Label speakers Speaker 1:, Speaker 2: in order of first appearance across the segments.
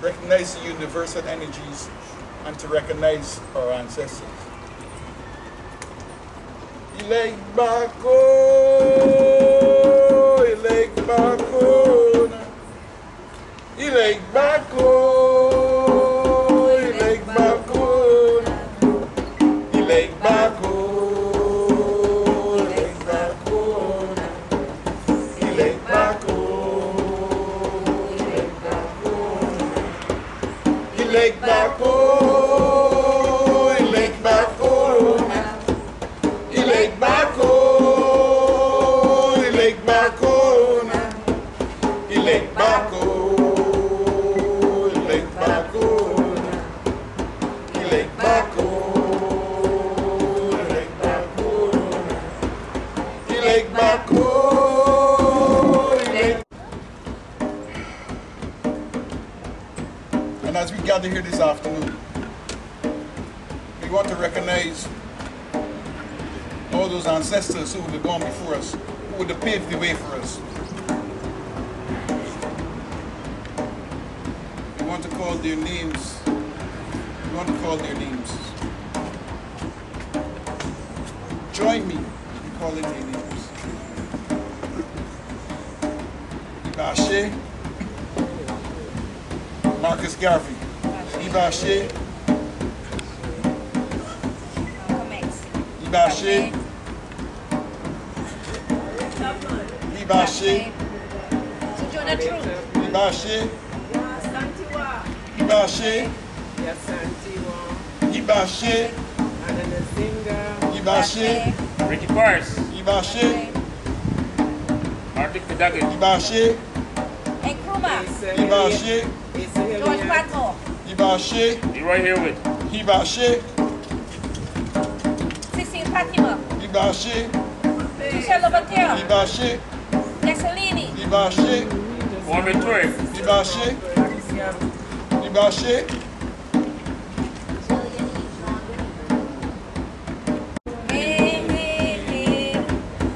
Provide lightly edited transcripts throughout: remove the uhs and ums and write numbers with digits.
Speaker 1: recognize the universal energies, and to recognize our ancestors. Ilek Bako, Ilek Bako, Ilek Bako, Ilek Bako, Ilek Bako, Ilek Bako, Ilek Bako, Ilek Bako, Ilek Bako, Ilek Bako, Ilek Bako, Ilek Bako, Ilek Bako, Ilek Bako, Ilek Bako, Ilek. And as we gather here this afternoon, we want to recognize all those ancestors who would have gone before us, who would have paved the way for us. We want to call their names. We want to call their names. Join me in calling their names. Ibashe, Marcus Garvey. Ibashe, Ibashe, Ibashe, Ibashe, Ibashe, Ibashe, Ibashe,
Speaker 2: Ricky Pars,
Speaker 1: Ibashe,
Speaker 2: Arctic Cadogan,
Speaker 1: Ibashe,
Speaker 3: Nkrumah,
Speaker 1: Ibashe,
Speaker 3: George Pato,
Speaker 1: Ibashe,
Speaker 2: Leroy Herwood,
Speaker 1: Ibashe,
Speaker 3: 16 Fatima,
Speaker 1: Ibashe,
Speaker 3: Michelle Lobatel,
Speaker 1: Ibashe,
Speaker 3: Dessalini,
Speaker 1: Ibashe,
Speaker 2: Mohamed Toure,
Speaker 1: Ibashe, Ibashe,
Speaker 3: Hey, hey, hey,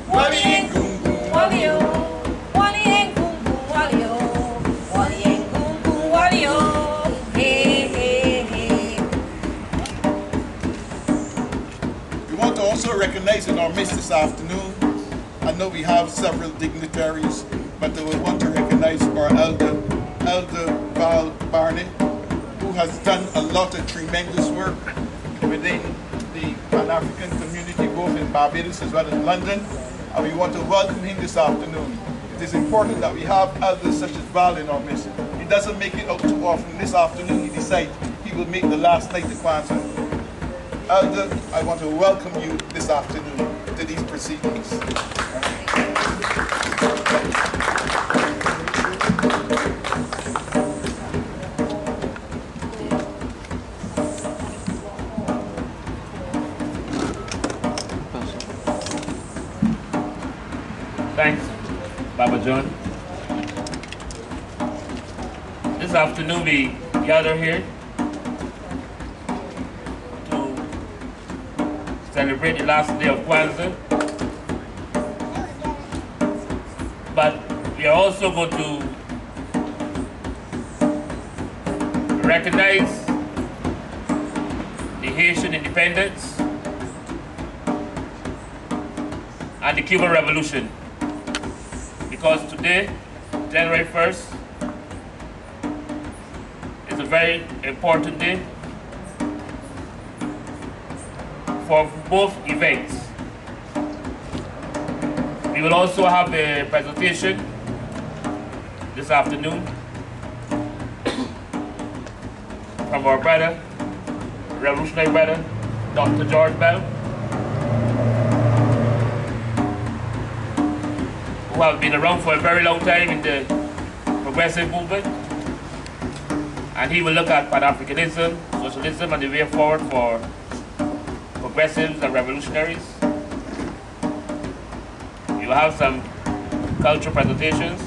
Speaker 1: Wali Ngungu,
Speaker 3: Walio, Wali Ngungu, Walio, Wali Ngungu, Walio, hey, hey, hey.
Speaker 1: We want to also recognize in our midst this afternoon, I know we have several dignitaries, but we want to recognize our Elder Val Barney, who has done a lot of tremendous work within the Pan-African community, both in Barbados as well as London, and we want to welcome him this afternoon. It is important that we have elders such as Val in our midst. He doesn't make it out too often. This afternoon he decides he will make the last night of Kwanzaa. Elder, I want to welcome you this afternoon to these proceedings.
Speaker 2: thanks, Baba John. This afternoon we gather here to celebrate the last day of Kwanzaa, but we are also going to recognize the Haitian independence and the Cuban Revolution, because today, January 1st, is a very important day for both events. We will also have a presentation this afternoon from our brother, revolutionary brother, Dr. George Bell, who have been around for a very long time in the progressive movement. And he will look at Pan-Africanism, socialism, and the way forward for progressives and revolutionaries. You will have some cultural presentations.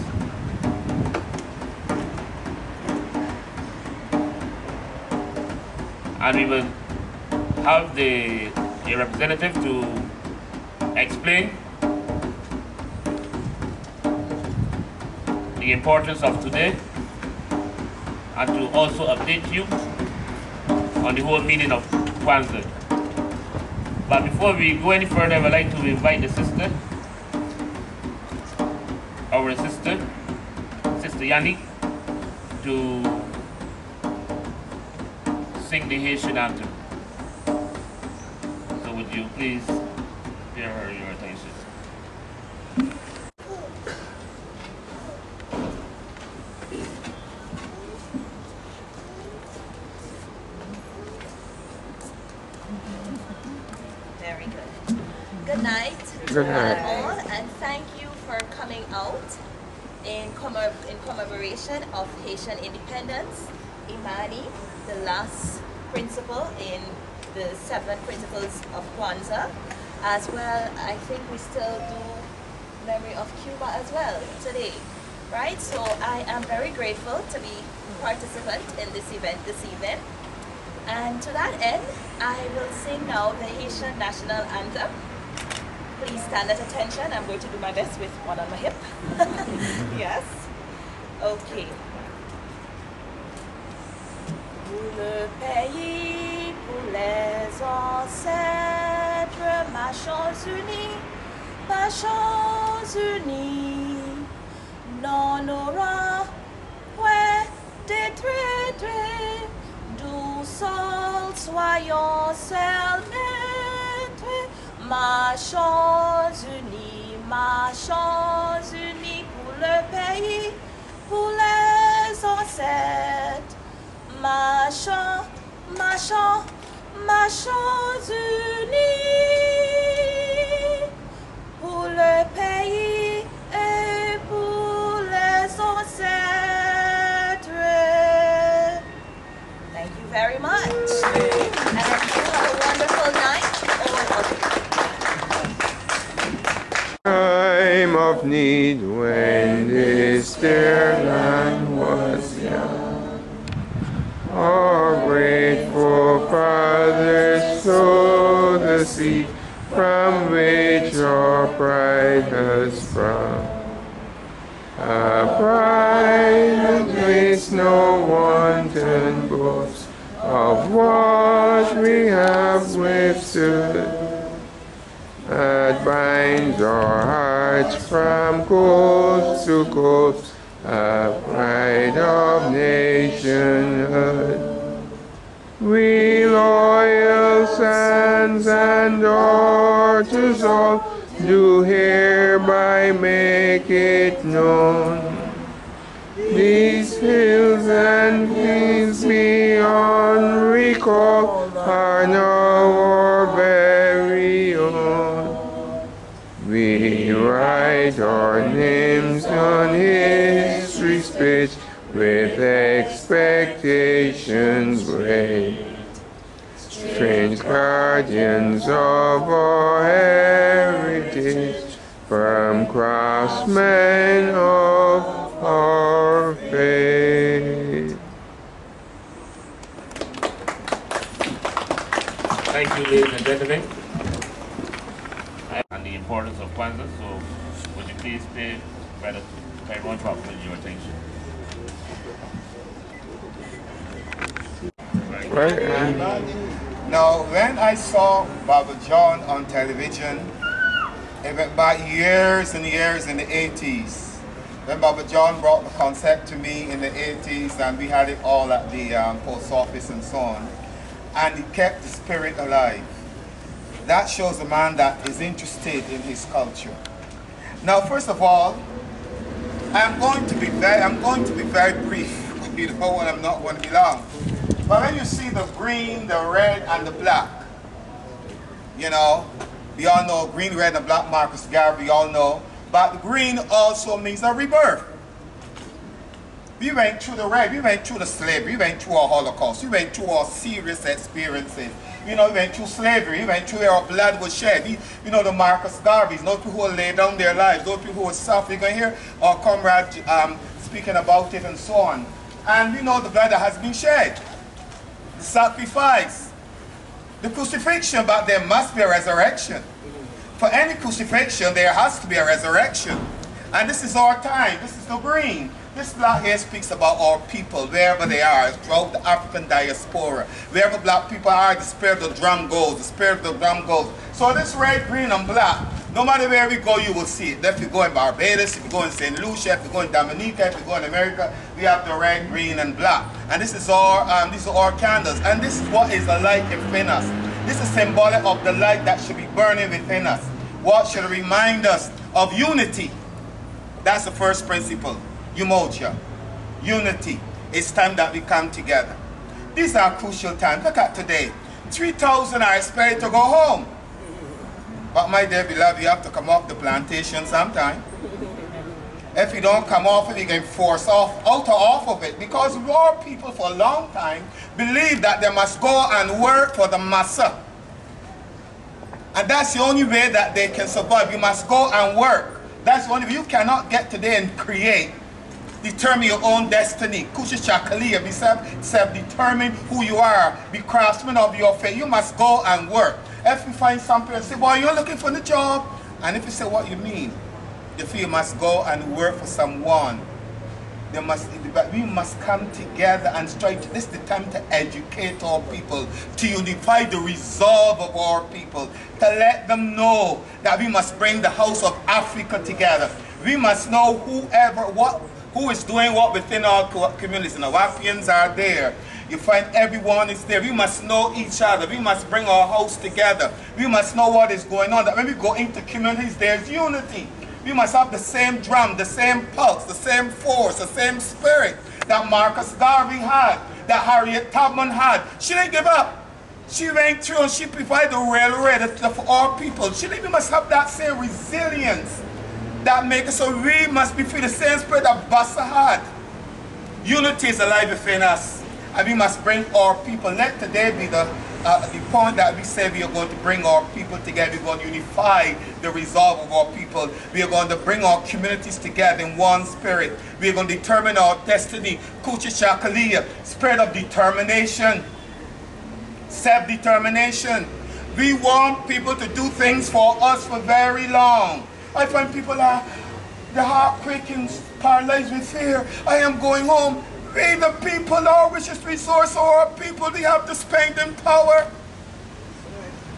Speaker 2: And we will have a representative to explain the importance of today and to also update you on the whole meaning of Kwanzaa. But before we go any further, I would like to invite the sister, our sister, Sister Yannick, to sing the Haitian anthem. So would you please pay her your attention?
Speaker 4: Very good. Good night.
Speaker 5: Good night.
Speaker 4: All, and thank you for coming out in commemoration of Haitian independence. Imani, the last principle in the 7 principles of Kwanzaa. As well, I think we still do memory of Cuba as well today, right? So I am very grateful to be participant in this event this evening. And to that end, I will sing now the Haitian national anthem. Please stand at attention. I'm going to do my best with one on my hip. Yes. Okay. Pour le pays, pour les ancêtres, marchons unis, non aura point détruire, d'où sol soyons seuls maîtres, marchons unis pour le pays, pour les ancêtres. Marchons unis pour le pays et pour les ancêtres. Thank you very much. And have a wonderful night.
Speaker 5: Time of need when this dear land was young. Our grateful fathers sowed the seed from which our pride has sprung. A pride that makes no wanton boast of what we have withstood, that binds our hearts from coast to coast, a pride of nationhood. We loyal sons and daughters all do hereby make it known. These hills and fields beyond recall are now our very own. We write our names on history's page with expectations great. Strange guardians of our heritage, firm craftsmen of our faith.
Speaker 2: Thank you, ladies and gentlemen, and the importance of Kwanzaa. So would you please pay everyone for your attention?
Speaker 1: Now, when I saw Baba John on television, it went back years and years in the 80s. When Baba John brought the concept to me in the 80s, and we had it all at the post office and so on, and he kept the spirit alive. That shows a man that is interested in his culture. Now, first of all, I'm going to be very brief. You know what? I'm not going to be long. But when you see the green, the red, and the black, you know, we all know green, red, and black, Marcus Garvey, we all know. But the green also means a rebirth. We went through the red, we went through the slavery, we went through our Holocaust, we went through our serious experiences. You know, we went through slavery, we went through where our blood was shed. You know, the Marcus Garveys, those people who laid down their lives, those people who were suffering. You're going to hear our comrade speaking about it and so on. And we know the blood that has been shed. The sacrifice, the crucifixion, but there must be a resurrection. For any crucifixion, there has to be a resurrection. And this is our time. This is the green. This block here speaks about our people, wherever they are, throughout the African diaspora. Wherever black people are, the spirit of the drum goes, the spirit of the drum goes. So this red, green, and black, no matter where we go, you will see it. If you go in Barbados, if you go in St. Lucia, if you go in Dominica, if you go in America, we have the red, green, and black. And this is our, these are our candles. And this is what is the light within us. This is symbolic of the light that should be burning within us. What should remind us of unity. That's the first principle. Umoja. Unity. It's time that we come together. These are crucial times. Look at today. 3,000 are expected to go home. But my dear beloved, you have to come off the plantation sometime. If you don't come off it, you can force off of it. Because our people for a long time believe that they must go and work for the massa. And that's the only way that they can survive. You must go and work. That's the only way. You cannot get today and create. Determine your own destiny. Kushishakalia, be self-determine who you are. Be craftsman of your faith. You must go and work. If you find something and say, boy, you're looking for the job. And if you say what you mean, you feel you must go and work for someone. We must come together and strike. This is the time to educate our people, to unify the resolve of our people, to let them know that we must bring the house of Africa together. We must know who is doing what within our communities. And the Wapians are there. You find everyone is there. We must know each other. We must bring our house together. We must know what is going on. That when we go into communities, there's unity. We must have the same drum, the same pulse, the same force, the same spirit that Marcus Garvey had, that Harriet Tubman had. She didn't give up. She went through and she provided the railway for our people. We must have that same resilience that makes us, so we must be free, the same spirit that Bassa had. Unity is alive within us. And we must bring our people. Let today be the point that we say we are going to bring our people together. We're going to unify the resolve of our people. We are going to bring our communities together in one spirit. We are going to determine our destiny. Kuchishakalia, spirit of determination, self-determination. We want people to do things for us for very long. I find people are the heart quaking, paralyzed with fear. I am going home. We the people, our richest resource, our people, they have the spending power.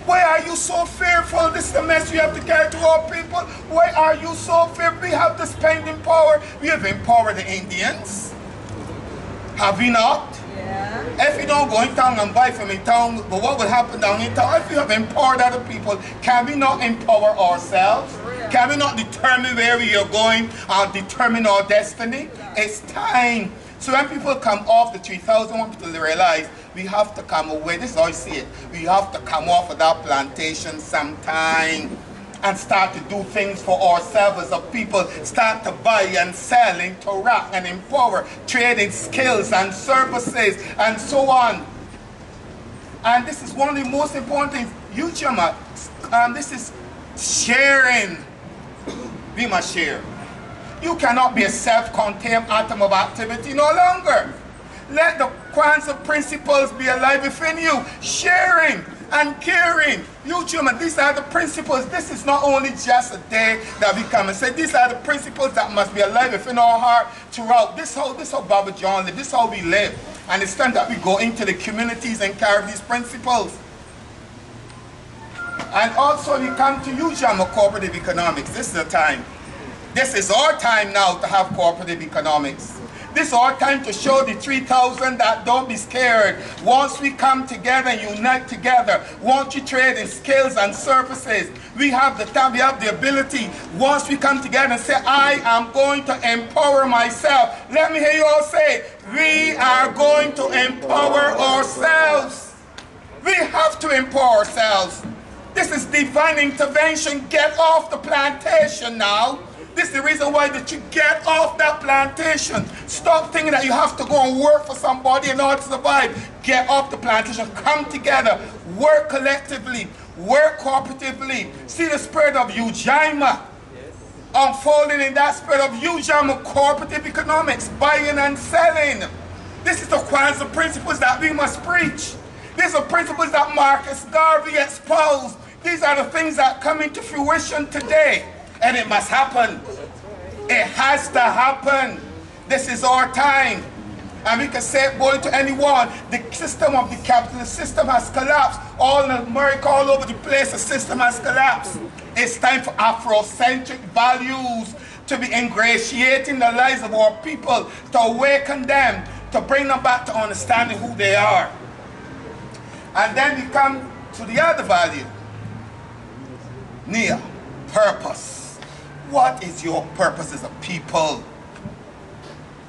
Speaker 1: Why are you so fearful? This is the message you have to carry to our people. Why are you so fearful? We have the spending power. We have empowered the Indians. Have we not? Yeah. If you don't go in town and buy from in town, but what will happen down in town? If you have empowered other people, can we not empower ourselves? Can we not determine where we are going and determine our destiny? It's time. So when people come off the 3,000, I want people to realize we have to come away. This is how I see it. We have to come off of that plantation sometime and start to do things for ourselves as a people. Start to buy and sell, interact and empower, trading skills and services and so on. And this is one of the most important things. This is sharing. We must share. You cannot be a self-contained atom of activity no longer. Let the Kwanzaa principles be alive within you. Sharing and caring. You children, these are the principles. This is not only just a day that we come and say, these are the principles that must be alive within our heart throughout. This is how Baba John lived. This is how we live. And it's time that we go into the communities and carry these principles. And also we come to Ujama cooperative economics. This is the time. This is our time now to have cooperative economics. This is our time to show the 3,000 that don't be scared. Once we come together and unite together, once you trade in skills and services, we have the time, we have the ability. Once we come together and say, I am going to empower myself. Let me hear you all say, we are going to empower ourselves. We have to empower ourselves. This is divine intervention. Get off the plantation now. This is the reason why that you get off that plantation. Stop thinking that you have to go and work for somebody in order to survive. Get off the plantation. Come together. Work collectively. Work cooperatively. See the spirit of Ujima unfolding in that spirit of Ujima cooperative economics, buying and selling. This is the Kwanzaa principles that we must preach. These are principles that Marcus Garvey exposed. These are the things that come into fruition today. And it must happen. It has to happen. This is our time. And we can say, boy, to anyone, the system of the capitalist system has collapsed. All in America, all over the place, the system has collapsed. It's time for Afrocentric values to be ingratiating the lives of our people, to awaken them, to bring them back to understanding who they are. And then we come to the other value. Nia, purpose. What is your purpose as a people?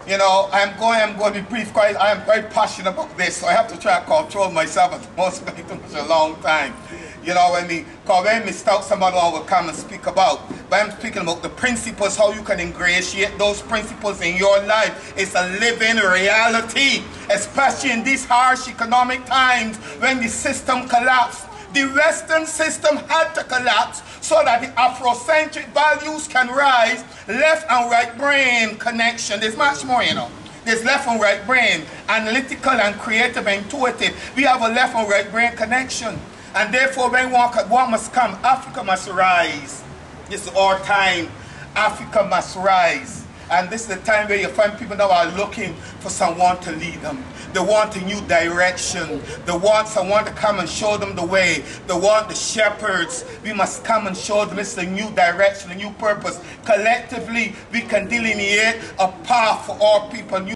Speaker 1: You know, I'm going to be brief because I am very passionate about this, so I have to try to control myself. It's most going to be a long time. You know, when we start, somebody will come and speak about. But I'm speaking about the principles, how you can ingratiate those principles in your life. It's a living reality, especially in these harsh economic times when the system collapsed. The Western system had to collapse so that the Afrocentric values can rise. Left and right brain connection. There's much more, you know. There's left and right brain, analytical and creative and intuitive. We have a left and right brain connection. And therefore, when one must come, Africa must rise. This is our time. Africa must rise. And this is the time where you find people that are looking for someone to lead them. They want a new direction. They want someone to come and show them the way. They want the shepherds. We must come and show them it's a new direction, a new purpose. Collectively, we can delineate a path for all people.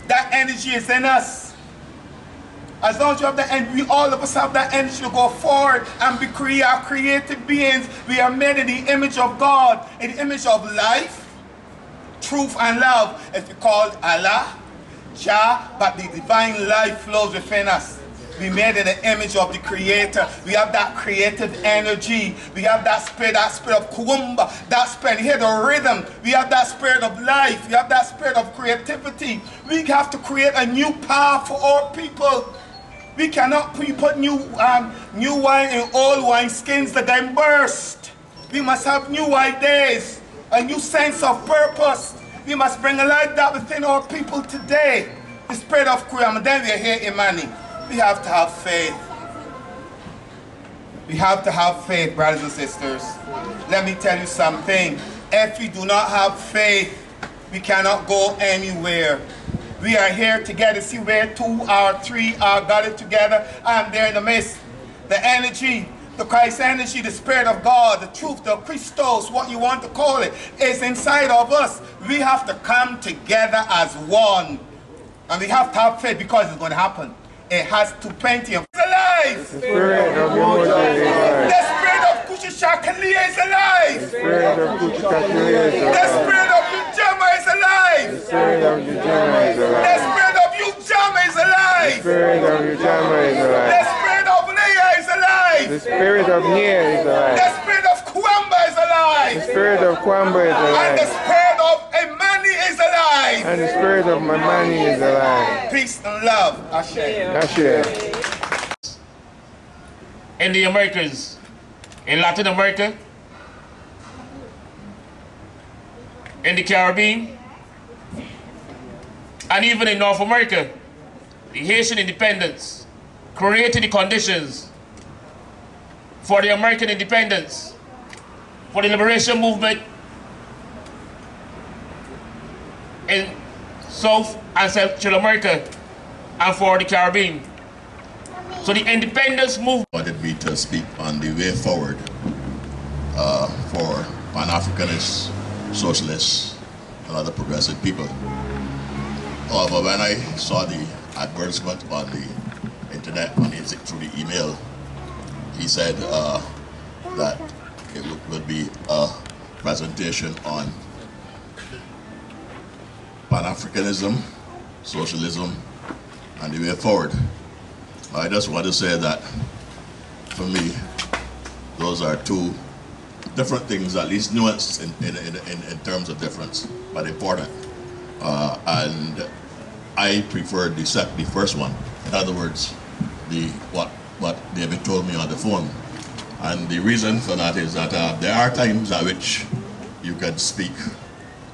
Speaker 1: That energy is in us. As long as you have that energy, all of us have that energy to go forward and be creative beings. We are made in the image of God, in the image of life, truth and love. If you call Allah, Jah, but the divine life flows within us. We made in the image of the Creator. We have that creative energy. We have that spirit of Kuumba, that spirit. You hear the rhythm. We have that spirit of life. We have that spirit of creativity. We have to create a new path for our people. We cannot put new wine in old wine skins that then burst. We must have new ideas, a new sense of purpose. We must bring alive that within our people today. The spirit of Kuyam. And then we are here, Imani. We have to have faith. We have to have faith, brothers and sisters. Let me tell you something. If we do not have faith, we cannot go anywhere. We are here together. See where 2 or 3 are gathered together. I am there in the midst. The energy, the Christ energy, the Spirit of God, the truth, the Christos, what you want to call it, is inside of us. We have to come together as one. And we have to have faith because it's going to happen. It has to plenty of alive.
Speaker 5: The spirit of Moses is alive.
Speaker 1: The spirit of Kushishakalia is alive.
Speaker 5: The spirit of Kushishakalia is alive.
Speaker 1: The spirit of Ujama is alive.
Speaker 5: The spirit of Ujama is alive.
Speaker 1: The spirit of Ujama is alive.
Speaker 5: The spirit of Ujama is
Speaker 1: The
Speaker 5: alive.
Speaker 1: spirit of Leah is alive.
Speaker 5: The spirit of Nia is
Speaker 1: The
Speaker 5: alive.
Speaker 1: spirit of Kwamba is alive.
Speaker 5: The spirit of Kwamba is
Speaker 1: And the
Speaker 5: alive.
Speaker 1: spirit of Imani is alive.
Speaker 5: And the spirit of Mamani is alive.
Speaker 1: Peace and love. Ashe.
Speaker 5: Ashe.
Speaker 2: In the Americas, in Latin America, in the Caribbean, and even in North America, the Haitian independence created the conditions for the American independence, for the liberation movement in South and Central America, and for the Caribbean. So the independence movement
Speaker 6: wanted me to speak on the way forward for Pan-Africanists, socialists, and other progressive people. However, when I saw the advertisement on the internet, through the email, he said that it would be a presentation on Pan-Africanism, socialism, and the way forward. I just want to say that, for me, those are two different things, at least nuanced in terms of difference, but important. And I preferred the first one. In other words, what David told me on the phone. And the reason for that is that there are times at which you can speak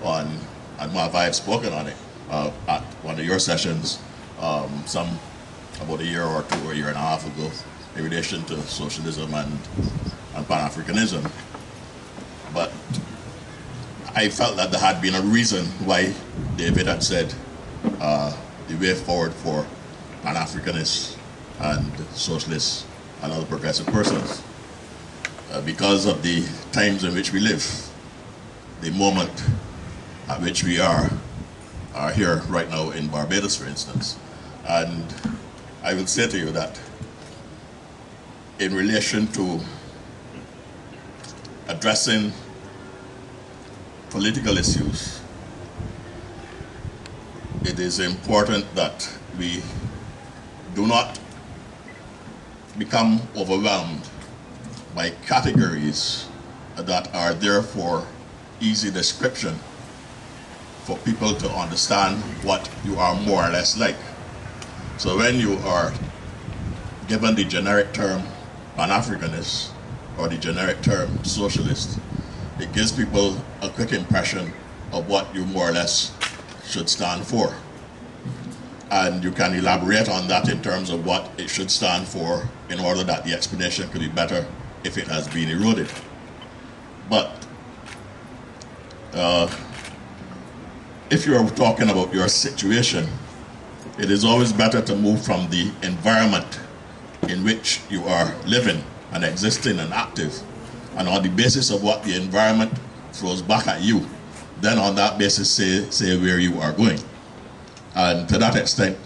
Speaker 6: on, and I have spoken on it at one of your sessions, about a year or 2 or a year and a half ago, in relation to socialism and Pan-Africanism. But I felt that there had been a reason why David had said the way forward for Pan-Africanists and socialists and other progressive persons. Because of the times in which we live, the moment at which we are here right now in Barbados, for instance. And I will say to you that in relation to addressing political issues, it is important that we do not become overwhelmed by categories that are there for easy description for people to understand what you are more or less like. So when you are given the generic term Pan-Africanist or the generic term socialist, it gives people a quick impression of what you more or less should stand for. And you can elaborate on that in terms of what it should stand for in order that the explanation could be better if it has been eroded. But if you're talking about your situation, it is always better to move from the environment in which you are living and existing and active, and on the basis of what the environment throws back at you, then on that basis say where you are going. And to that extent,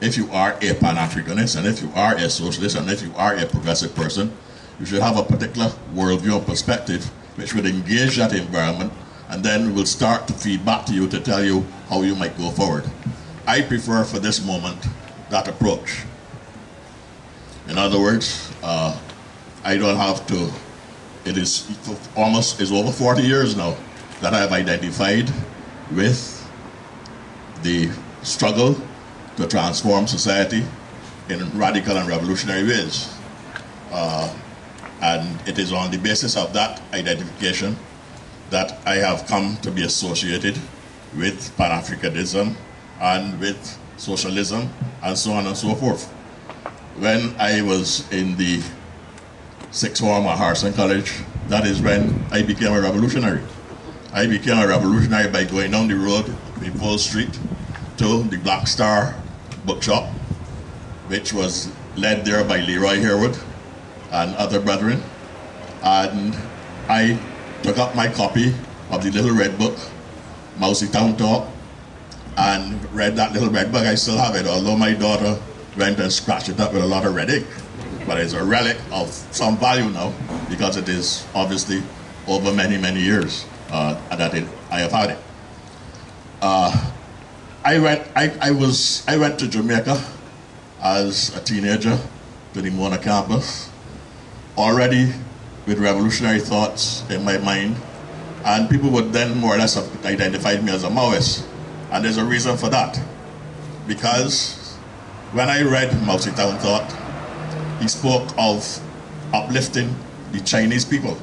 Speaker 6: if you are a Pan-Africanist, and if you are a socialist, and if you are a progressive person, you should have a particular worldview and perspective which would engage that environment, and then will start to feed back to you to tell you how you might go forward. I prefer for this moment that approach. In other words, I don't have to, it is over 40 years now that I have identified with the struggle to transform society in radical and revolutionary ways. And it is on the basis of that identification that I have come to be associated with Pan-Africanism and with socialism and so on and so forth. When I was in the sixth form at Harrison College, that is when I became a revolutionary. I became a revolutionary by going down the road in Full Street to the Black Star bookshop, which was led there by Leroy Harewood and other brethren. And I took up my copy of the Little Red Book, Mousy Town Talk, and read that Little Red Book. I still have it, although my daughter went and scratched it up with a lot of red ink. But it's a relic of some value now, because it is obviously over many, many years that I have had it. I went to Jamaica as a teenager to the Mona campus, already with revolutionary thoughts in my mind, and people would then more or less have identified me as a Maoist. And there's a reason for that, because when I read Mao Zedong Thought, he spoke of uplifting the Chinese people.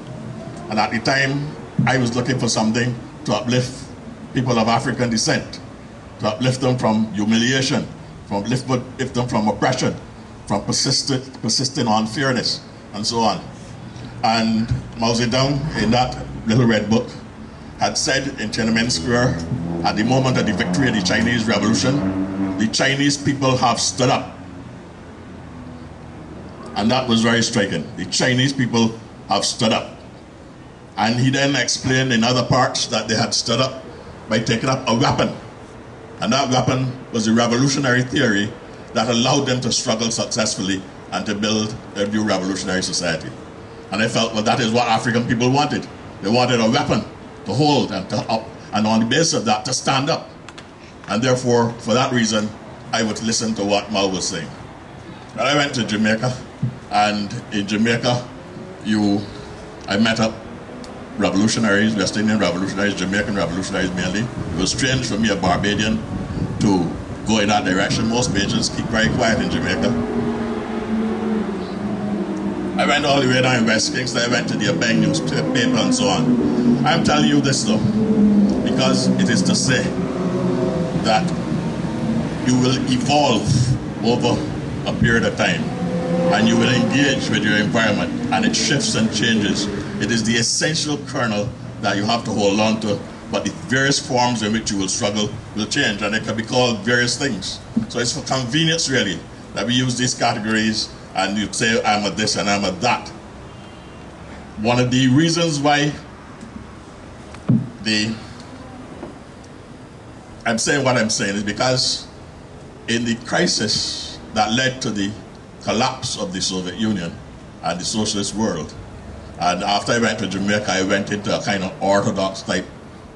Speaker 6: And at the time, I was looking for something to uplift people of African descent, to uplift them from humiliation, to uplift them from oppression, from persistent unfairness, and so on. And Mao Zedong, in that Little Red Book, had said in Tiananmen Square, at the moment of the victory of the Chinese Revolution, the Chinese people have stood up. And that was very striking. The Chinese people have stood up. And he then explained in other parts that they had stood up by taking up a weapon. And that weapon was the revolutionary theory that allowed them to struggle successfully and to build a new revolutionary society. And I felt, well, that is what African people wanted. They wanted a weapon to hold and to up, and on the basis of that, to stand up. And therefore, for that reason, I would listen to what Mao was saying. And I went to Jamaica, and in Jamaica, I met up revolutionaries, West Indian revolutionaries, Jamaican revolutionaries mainly. It was strange for me, a Barbadian, to go in that direction. Most majors keep very quiet in Jamaica. I went all the way down in West Kingston. I went to the Abeng newspaper and so on. I'm telling you this though, because it is to say that you will evolve over a period of time, and you will engage with your environment, and it shifts and changes. It is the essential kernel that you have to hold on to but the various forms in which you will struggle will change, and they can be called various things. So it's for convenience, really, that we use these categories, and you say, I'm a this and I'm a that. One of the reasons why I'm saying what I'm saying is because in the crisis that led to the collapse of the Soviet Union and the socialist world, and after I went to Jamaica, I went into a kind of orthodox type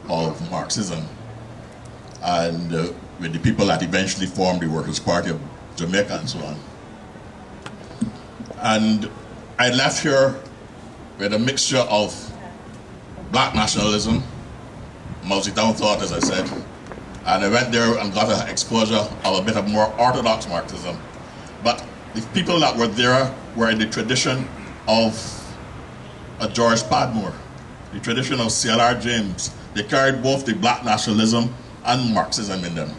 Speaker 6: of Marxism, and with the people that eventually formed the Workers' Party of Jamaica and so on. And I left here with a mixture of black nationalism, Mao Zedong thought, as I said, and I went there and got an exposure of a bit of more orthodox Marxism. But the people that were there were in the tradition of George Padmore, the tradition of C.L.R. James. They carried both the black nationalism and Marxism in them.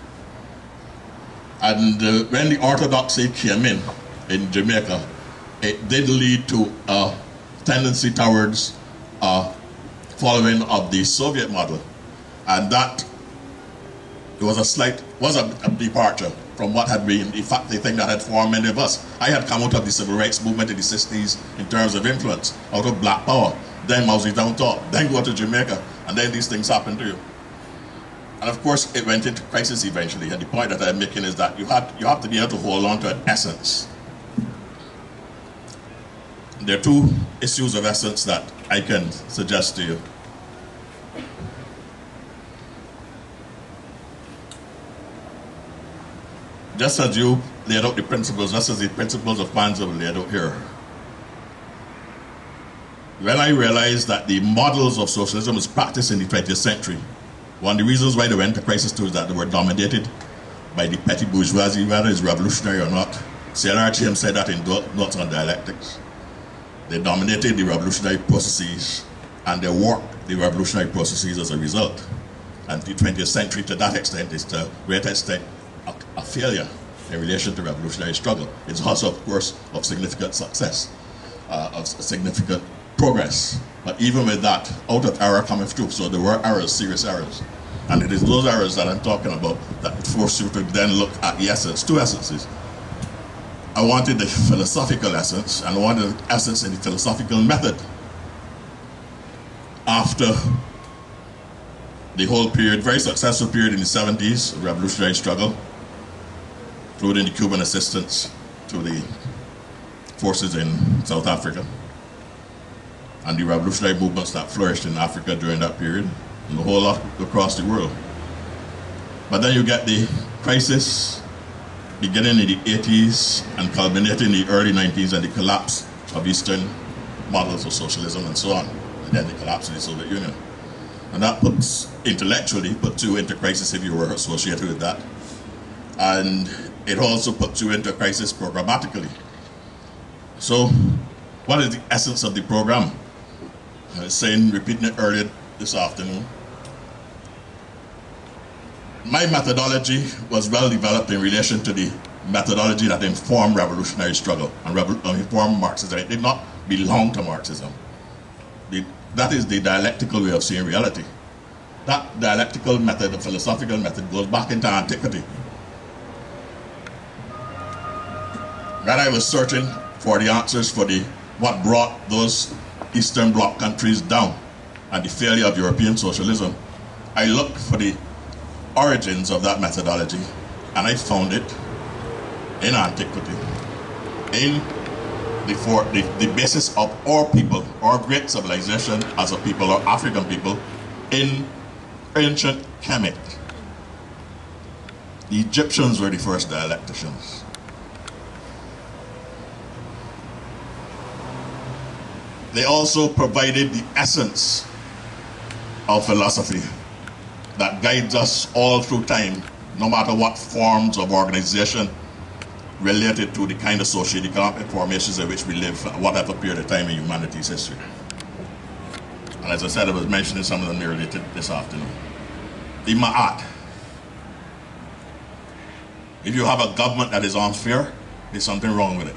Speaker 6: And when the orthodoxy came in Jamaica, it did lead to a tendency towards following of the Soviet model. And that was a departure from what had been, in fact, the thing that had formed many of us. I had come out of the civil rights movement in the 60s in terms of influence, out of black power. Then Mao Zedong taught, then go to Jamaica, and then these things happen to you. And of course, it went into crisis eventually. And the point that I'm making is that you have to be able to hold on to an essence. There are two issues of essence that I can suggest to you. Just as you laid out the principles, just as the principles of Kwanzaa were laid out here. When I realized that the models of socialism was practiced in the 20th century, one of the reasons why they went to crisis too is that they were dominated by the petty bourgeoisie, whether it's revolutionary or not. C.L.R. James said that in Notes on Dialectics. They dominated the revolutionary processes, and they worked the revolutionary processes as a result. And the 20th century, to that extent, is to a great extent a failure in relation to revolutionary struggle. It's also, of course, of significant success, of significant progress. But even with that, out of error cometh truth. So there were errors, serious errors. And it is those errors that I'm talking about that force you to then look at the essence, two essences. I wanted the philosophical essence, and I wanted the essence in the philosophical method. After the whole period, very successful period in the 70s, revolutionary struggle, including the Cuban assistance to the forces in South Africa, and the revolutionary movements that flourished in Africa during that period, and the whole lot across the world. But then you get the crisis beginning in the 80s and culminating in the early 90s, and the collapse of Eastern models of socialism and so on, and then the collapse of the Soviet Union. And that puts, intellectually, puts you into crisis if you were associated with that. And it also puts you into crisis programmatically. So, what is the essence of the program? I was saying, repeating it earlier this afternoon. My methodology was well developed in relation to the methodology that informed revolutionary struggle and informed Marxism. It did not belong to Marxism. That is the dialectical way of seeing reality. That dialectical method, the philosophical method, goes back into antiquity. When I was searching for the answers for what brought those Eastern Bloc countries down and the failure of European socialism, I looked for the origins of that methodology, and I found it in antiquity, in the basis of our people, our great civilization as a people, or African people, in ancient Kemet. The Egyptians were the first dialecticians. They also provided the essence of philosophy that guides us all through time, no matter what forms of organization related to the kind of socio-economic formations in which we live, whatever period of time in humanity's history. And as I said, I was mentioning some of them earlier this afternoon. The Ma'at. If you have a government that is unfair, there's something wrong with it.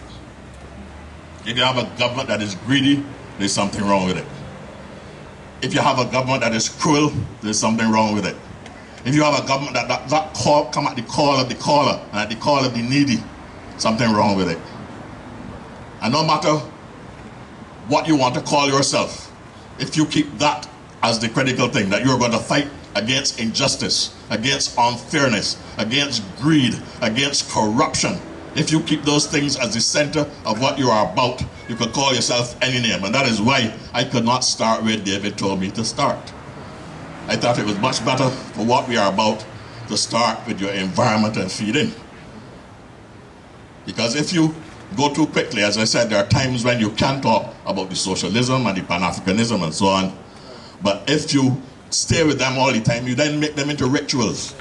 Speaker 6: If you have a government that is greedy, there's something wrong with it. if you have a government that is cruel, there's something wrong with it. If you have a government that does not come at the call of the caller and at the call of the needy, something wrong with it. And no matter what you want to call yourself, if you keep that as the critical thing, that you're going to fight against injustice, against unfairness, against greed, against corruption, if you keep those things as the center of what you are about, you could call yourself any name. And that is why I could not start where David told me to start. I thought it was much better for what we are about to start with your environment and feeding. Because if you go too quickly, as I said, there are times when you can talk about the socialism and the Pan-Africanism and so on. But if you stay with them all the time, you then make them into rituals.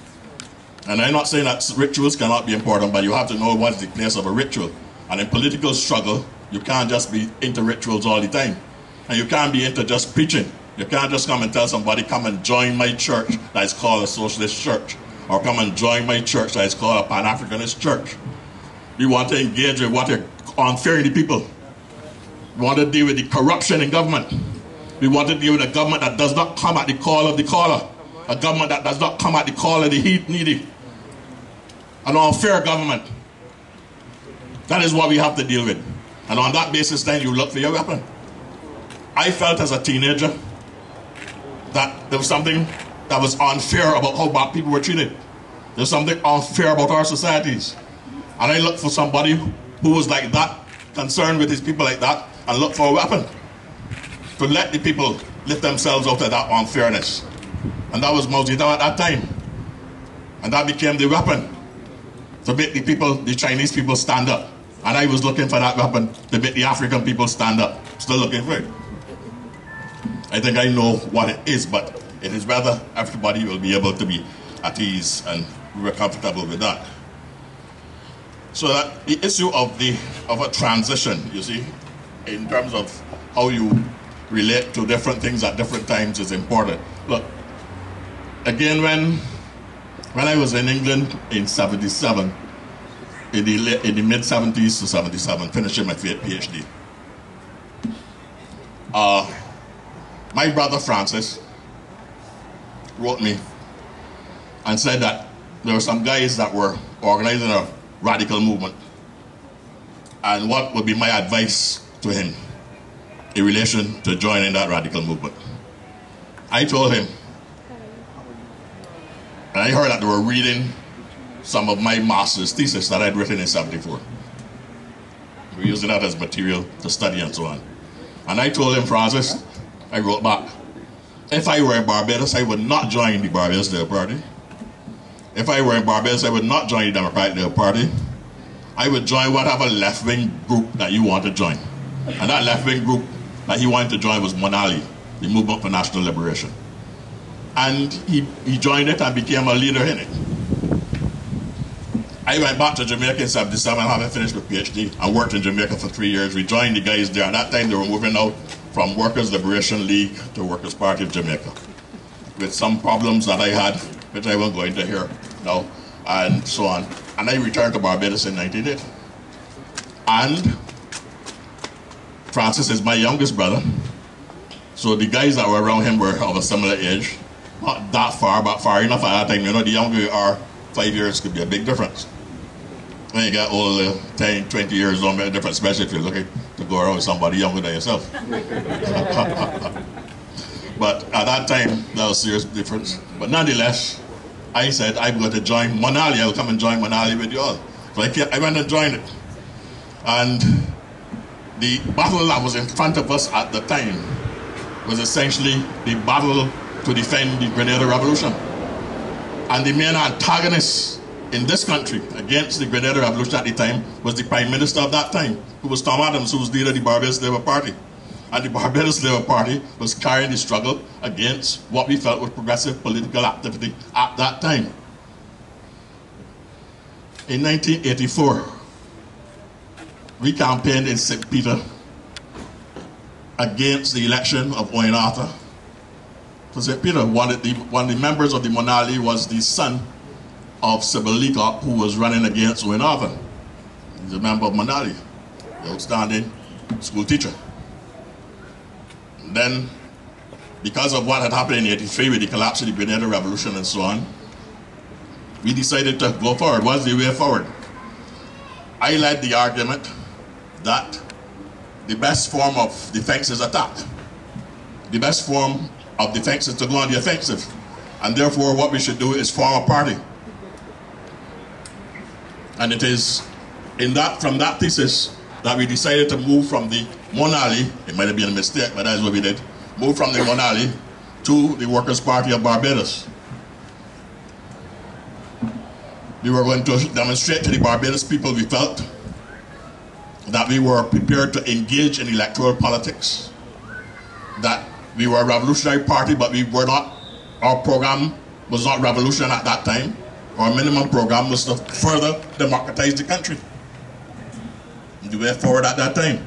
Speaker 6: And I'm not saying that rituals cannot be important, but you have to know what is the place of a ritual. And in political struggle, you can't just be into rituals all the time. And you can't be into just preaching. You can't just come and tell somebody, come and join my church that is called a socialist church. Or come and join my church that is called a Pan-Africanist church. We want to engage with what are unfair in the people. We want to deal with the corruption in government. We want to deal with a government that does not come at the call of the caller. A government that does not come at the call of the needy. An unfair government. That is what we have to deal with. And on that basis, then you look for your weapon. I felt as a teenager that there was something that was unfair about how black people were treated. There's something unfair about our societies. And I looked for somebody who was like that, concerned with his people like that, and looked for a weapon to let the people lift themselves out of that unfairness. And that was Mao Zedong at that time. And that became the weapon to make the people, the Chinese people, stand up. And I was looking for that weapon to make the African people stand up. Still looking for it. I think I know what it is, but it is whether everybody will be able to be at ease and we're comfortable with that. So that the issue of a transition, you see, in terms of how you relate to different things at different times is important. Look, again, when I was in England in 77, in the mid-70s to 77, finishing my PhD, my brother Francis wrote me and said that there were some guys that were organizing a radical movement, and what would be my advice to him in relation to joining that radical movement. I told him, and I heard that they were reading some of my master's thesis that I'd written in 74. We were using that as material to study and so on. And I told him, Francis, I wrote back, if I were in Barbados, I would not join the Barbados Labour Party. If I were in Barbados, I would not join the Democratic Labour Party. I would join whatever left-wing group that you want to join. And that left-wing group that he wanted to join was Monali, the Movement for National Liberation. And he joined it and became a leader in it. I went back to Jamaica in 77, having finished my PhD, and worked in Jamaica for 3 years. We joined the guys there. At that time, they were moving out from Workers' Liberation League to Workers' Party of Jamaica, with some problems that I had, which I won't go into here now, and so on. And I returned to Barbados in 1980. And Francis is my youngest brother, so the guys that were around him were of a similar age. Not that far, but far enough at that time. You know, the younger you are, 5 years could be a big difference. When you get older, 10, 20 years don't make a difference, especially if you're looking to go around with somebody younger than yourself. But at that time, that was a serious difference. But nonetheless, I said, I'm going to join Monali. I'll come and join Monali with you all. So I went and joined it. And the battle that was in front of us at the time was essentially the battle to defend the Grenada Revolution. And the main antagonist in this country against the Grenada Revolution at the time was the Prime Minister of that time, who was Tom Adams, who was leader of the Barbados Labour Party. And the Barbados Labour Party was carrying the struggle against what we felt was progressive political activity at that time. In 1984, we campaigned in St. Peter against the election of Owen Arthur to St. Peter. One of the members of the Monali was the son of Sybil Leacock, who was running against Owen Arthur. He's a member of Monali, the outstanding school teacher. And then because of what had happened in '83 with the collapse of the Grenada Revolution and so on, we decided to go forward. What's the way forward? I led the argument that the best form of defense is attack. The best form of defense is to go on the offensive. And therefore what we should do is form a party. And it is from that thesis that we decided to move from the Monali, it might have been a mistake, but that's what we did, move from the Monali to the Workers' Party of Barbados. We were going to demonstrate to the Barbados people we felt that we were prepared to engage in electoral politics, that we were a revolutionary party, but we were not, our program was not revolution at that time. Our minimum program was to further democratize the country. We went forward at that time.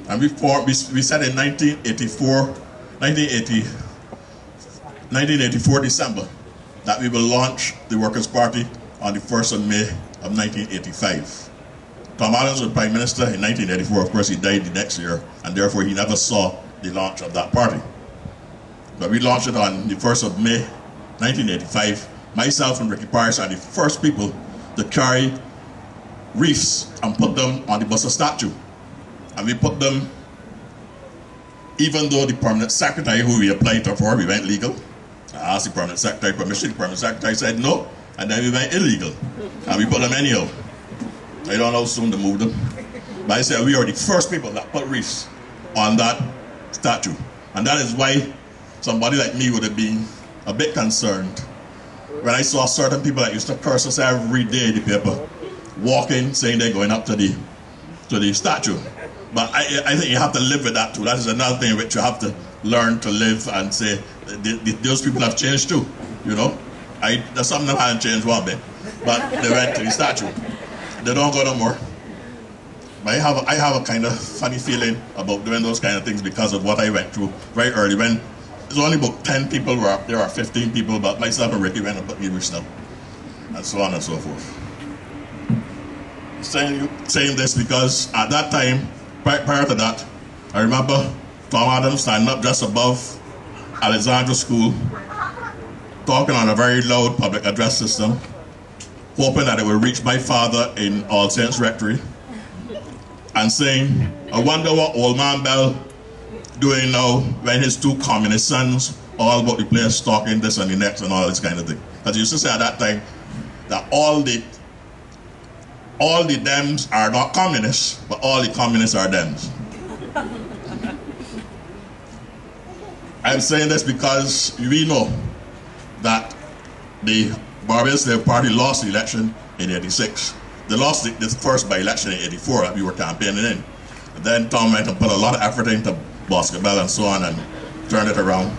Speaker 6: And we said in 1984 December that we will launch the Workers' Party on the 1st of May of 1985. Tom Adams was Prime Minister in 1984. Of course, he died the next year, and therefore he never saw the launch of that party. But we launched it on the 1st of May 1985. Myself and Ricky Parrish are the first people to carry wreaths and put them on the Buster statue. And we put them, even though the permanent secretary who we applied for, we went legal. I asked the permanent secretary permission, the permanent secretary said no, and then we went illegal. And we put them anyhow. I don't know how soon to move them. But I said we are the first people that put wreaths on that statue. And that is why somebody like me would have been a bit concerned when I saw certain people that used to curse us every day in the paper walking, saying they're going up to the statue. But I think you have to live with that too. That is another thing which you have to learn to live and say, those people have changed too, you know. There's something that hasn't changed one bit, but they went to the statue. They don't go no more. But I have a kind of funny feeling about doing those kind of things because of what I went through very early. When there's only about 10 people were up there, or 15 people, but myself and Ricky went and put the wreaths down, and so on and so forth. Saying this because at that time, prior to that, I remember Tom Adams standing up just above Alexandra School, talking on a very loud public address system, hoping that it would reach my father in All Saints Rectory, and saying, I wonder what old man Bell doing now when his two communist sons all about the place talking this and the next and all this kind of thing. As you used to say at that time, that all the Dems are not communists, but all the communists are Dems. I'm saying this because we know that the Barbados Labour Party lost the election in '86. They lost this first by-election in '84 that we were campaigning in. And then Tom went and put a lot of effort into Bosco Bell and so on and turned it around.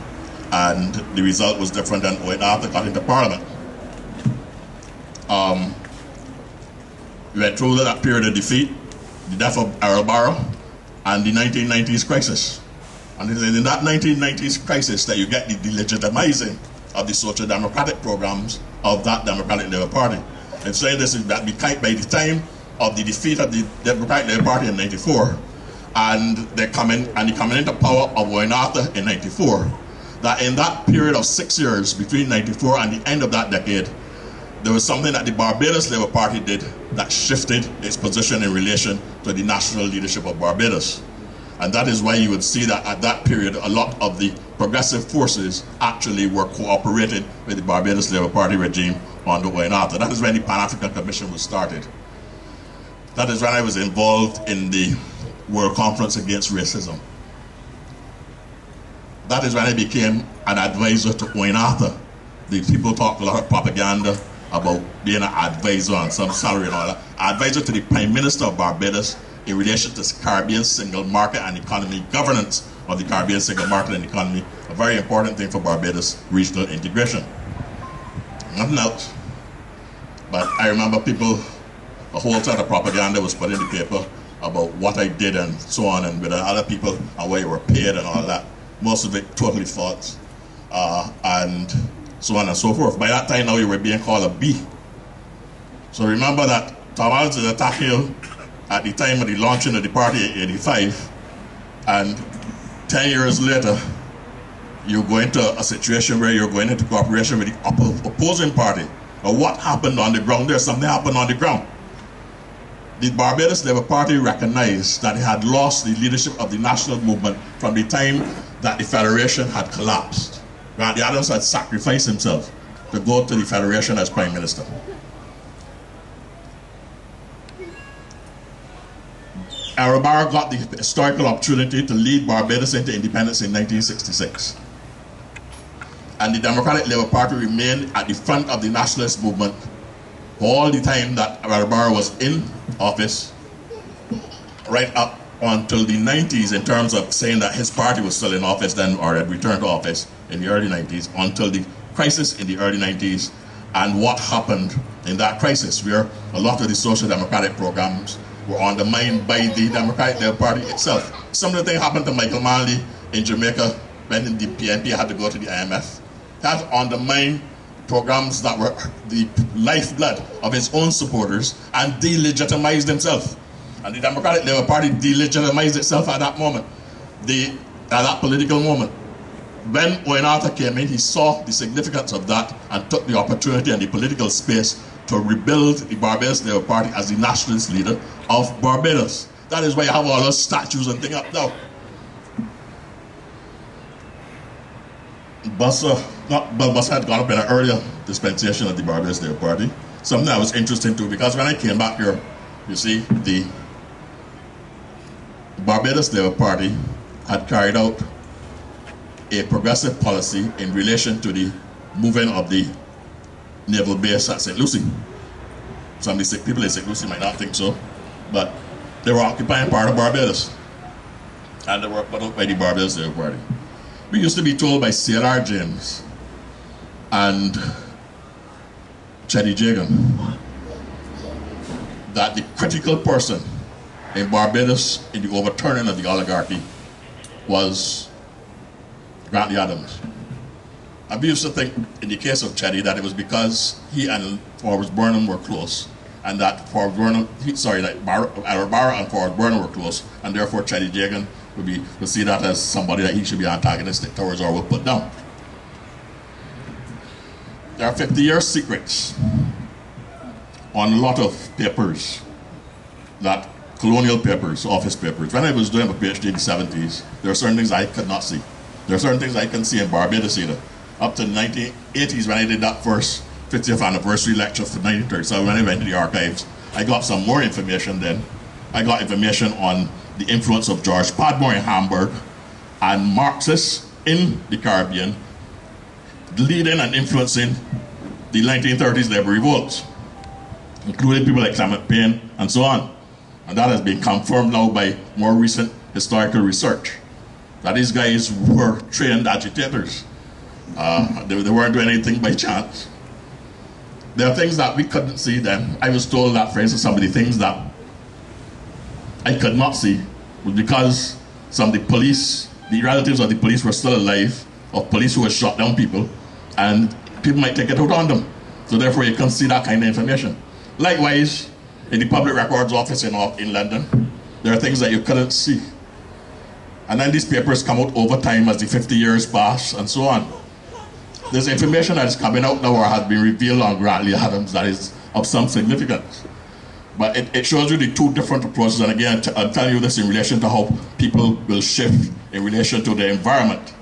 Speaker 6: And the result was different than when Arthur got into Parliament. We went through that period of defeat, the death of Errol Barrow, and the 1990s crisis. And it is in that 1990s crisis that you get the delegitimizing of the social democratic programs of that Democratic Labour Party. And saying this is that by the time of the defeat of the Democratic Labour Party in '94, and the coming into power of Wayne Arthur in '94, that in that period of 6 years between '94 and the end of that decade, there was something that the Barbados Labour Party did that shifted its position in relation to the national leadership of Barbados. And that is why you would see that at that period, a lot of the progressive forces actually were cooperating with the Barbados Labour Party regime under Wayne Arthur. That is when the Pan-African Commission was started. That is when I was involved in the World Conference Against Racism. That is when I became an advisor to Wayne Arthur. The people talk a lot of propaganda about being an advisor on some salary and all that. Advisor to the Prime Minister of Barbados in relation to Caribbean single market and economy, governance of the Caribbean single market and economy, a very important thing for Barbados regional integration. Nothing else. But I remember people, a whole set of propaganda was put in the paper about what I did and so on, and with other people and where you were paid and all that. Most of it totally false. And so on and so forth. By that time now you were being called a B. So remember that Tom Adams is attacking you at the time of the launching of the party in '85, and 10 years later you go into a situation where you're going into cooperation with the opposing party. Now what happened on the ground there? Something happened on the ground. The Barbados Labour Party recognized that it had lost the leadership of the national movement from the time that the Federation had collapsed. Grantley Adams had sacrificed himself to go to the Federation as Prime Minister. Arabara got the historical opportunity to lead Barbados into independence in 1966. And the Democratic Labour Party remained at the front of the nationalist movement all the time that Arabara was in office, right up until the 90s, in terms of saying that his party was still in office then, or had returned to office in the early 90s, until the crisis in the early 90s, and what happened in that crisis, where a lot of the social democratic programs were undermined by the Democratic Labour Party itself. Some of the things happened to Michael Manley in Jamaica when the PNP had to go to the IMF. That undermined programs that were the lifeblood of his own supporters and delegitimized himself. And the Democratic Labour Party delegitimized itself at that moment, at that political moment. When Owen Arthur came in, he saw the significance of that and took the opportunity and the political space to rebuild the Barbados Labour Party as the nationalist leader of Barbados. That is why you have all those statues and things up now. Bus had gone up in an earlier dispensation of the Barbados Labour Party. Something that was interesting too, because when I came back here, you see, the Barbados Labour Party had carried out a progressive policy in relation to the moving of the naval base at St. Lucie. Some of the people in St. Lucie might not think so, but they were occupying part of Barbados, and they were put up by the Barbados Labour Party. We used to be told by C.L.R. James and Chetty Jagan that the critical person in Barbados in the overturning of the oligarchy was Grantley Adams. And we used to think, in the case of Chetty, that it was because he and Forbes Burnham were close, and that Arabara and Forbes Burnham were close, and therefore Chetty Jagan would see that as somebody that he should be antagonistic towards or would put down. There are 50-year secrets on a lot of papers, that colonial papers, office papers. When I was doing a PhD in the 70s, there are certain things I could not see. There are certain things I couldn't see in Barbados either. Up to the 1980s, when I did that first 50th anniversary lecture for 1937, when I went to the archives, I got some more information then. I got information on the influence of George Padmore in Hamburg and Marxists in the Caribbean, leading and influencing the 1930s labor revolts, including people like Clement Payne and so on. And that has been confirmed now by more recent historical research, that these guys were trained agitators. They weren't doing anything by chance. There are things that we couldn't see then. I was told that, for instance, some of the things that I could not see was because some of the police, the relatives of the police were still alive, of police who had shot down people, and people might take it out on them. So therefore you can't see that kind of information. Likewise, in the Public Records Office in London, there are things that you couldn't see. And then these papers come out over time as the 50 years pass and so on. There's information that is coming out now or has been revealed on Grantley Adams that is of some significance. But it shows you the two different approaches, and again, I'm telling you this in relation to how people will shift in relation to the environment.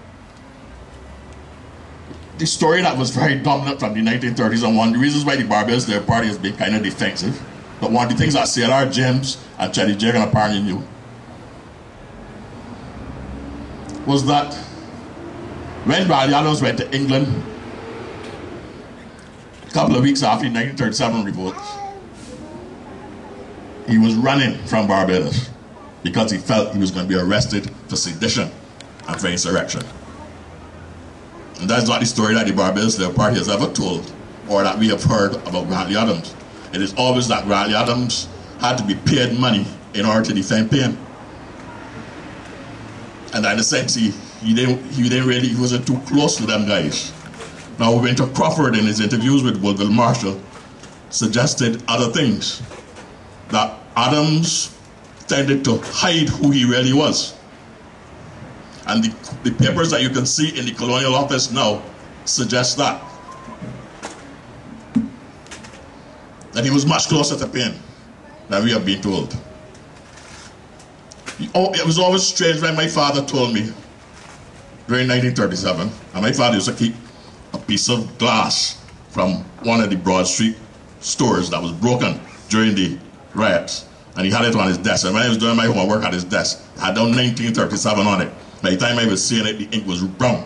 Speaker 6: The story that was very dominant from the 1930s, and one of the reasons why the Barbados Labour Party has been kind of defensive, but one of the things that C.L.R. James and Chetty Jagan apparently knew, was that when Grantley Adams went to England a couple of weeks after the 1937 revolts, he was running from Barbados because he felt he was going to be arrested for sedition and for insurrection. And that's not the story that the Barbados Labour Party has ever told, or that we have heard about Grantley Adams. It is always that Grantley Adams had to be paid money in order to defend Payne. And in a sense, he wasn't too close to them guys. Now, Winter Crawford, in his interviews with Woodville Marshall, suggested other things. That Adams tended to hide who he really was. And the papers that you can see in the colonial office now suggest that he was much closer to pain than we have been told. It was always strange when my father told me during 1937, and my father used to keep a piece of glass from one of the Broad Street stores that was broken during the riots, and he had it on his desk. And when I was doing my homework at his desk, I had done 1937 on it. By the time I was seeing it, the ink was brown.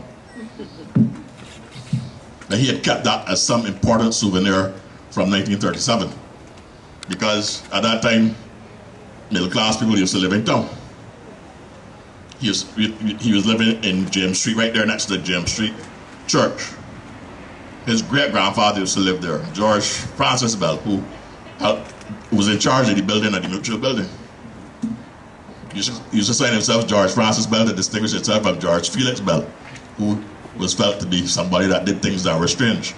Speaker 6: And he had kept that as some important souvenir from 1937, because at that time, middle class people used to live in town. He was living in James Street, right there next to the James Street Church. His great-grandfather used to live there, George Francis Bell, who was in charge of the building of the Mutual Building. He used to sign himself George Francis Bell to distinguish himself from George Felix Bell, who was felt to be somebody that did things that were strange.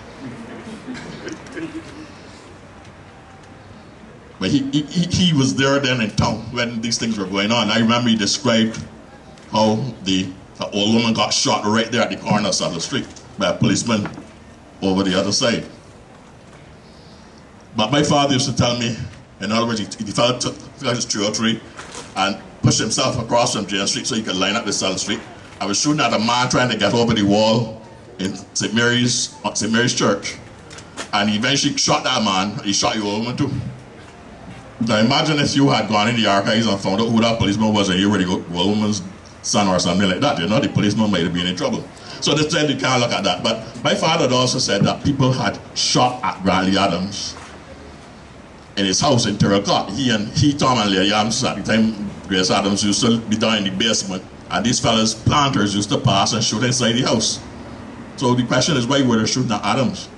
Speaker 6: But he was there then in town when these things were going on. I remember he described how the old woman got shot right there at the corner of the street by a policeman over the other side. But my father used to tell me, in other words, he took his 303 and pushed himself across from James Street so he could line up the South Street. I was shooting at a man trying to get over the wall in St. Mary's Church, and he eventually shot that man. He shot your old woman too. Now imagine if you had gone in the archives and found out who that policeman was, and you were the old woman's son or something like that. You know, the policeman might have been in trouble. So this time you can't look at that. But my father had also said that people had shot at Bradley Adams in his house in Terrell Court. He, Tom and Leah Adams, at the time Grace Adams used to be down in the basement, and these fellas, planters, used to pass and shoot inside the house. So the question is, why were they shooting at Adams?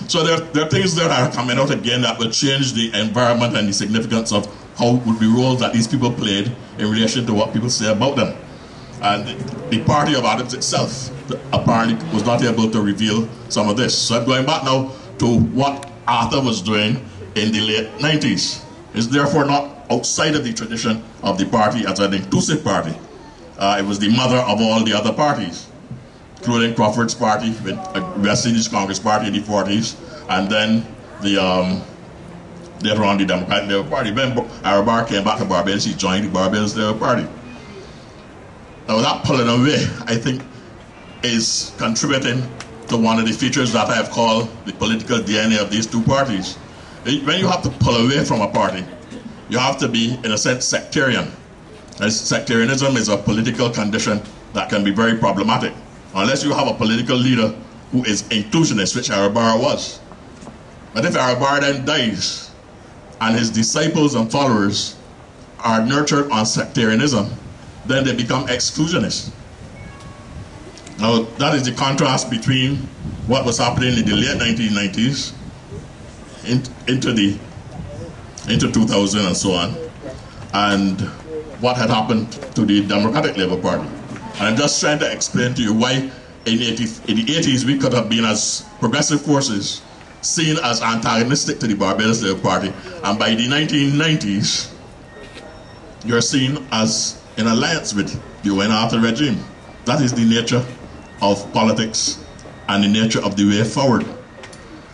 Speaker 6: So there are things that are coming out again that will change the environment and the significance of how would be roles that these people played in relation to what people say about them. And the party of Adams itself apparently was not able to reveal some of this. So I'm going back now to what Arthur was doing in the late 90s. It's therefore not outside of the tradition of the party as an inclusive party. It was the mother of all the other parties, including Crawford's party, with West Indies Congress Party in the 40s, and then later on the Democratic Labour Party. When Arabar came back to Barbados, he joined the Barbados Labour Party. Now that pulling away, I think, is contributing to one of the features that I have called the political DNA of these two parties. When you have to pull away from a party, you have to be, in a sense, sectarian. As sectarianism is a political condition that can be very problematic, unless you have a political leader who is inclusionist, which Arabar was. But if Arabar then dies, and his disciples and followers are nurtured on sectarianism, then they become exclusionists. Now, that is the contrast between what was happening in the late 1990s into 2000 and so on, and what had happened to the Democratic Labour Party. And I'm just trying to explain to you why in the 80s we could have been, as progressive forces, seen as antagonistic to the Barbados Labour Party, and by the 1990s you're seen as in alliance with the Wayne Arthur regime. That is the nature of politics and the nature of the way forward.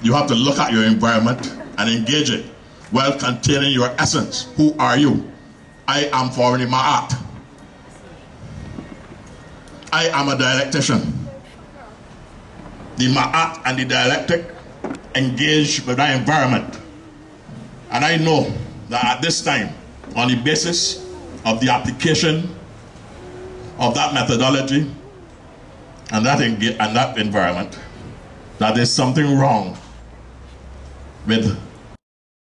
Speaker 6: You have to look at your environment and engage it while containing your essence. Who are you? I am for the Ma'at. I am a dialectician. The Ma'at and the dialectic engage with that environment. And I know that at this time, on the basis of the application of that methodology and that environment, that there's something wrong with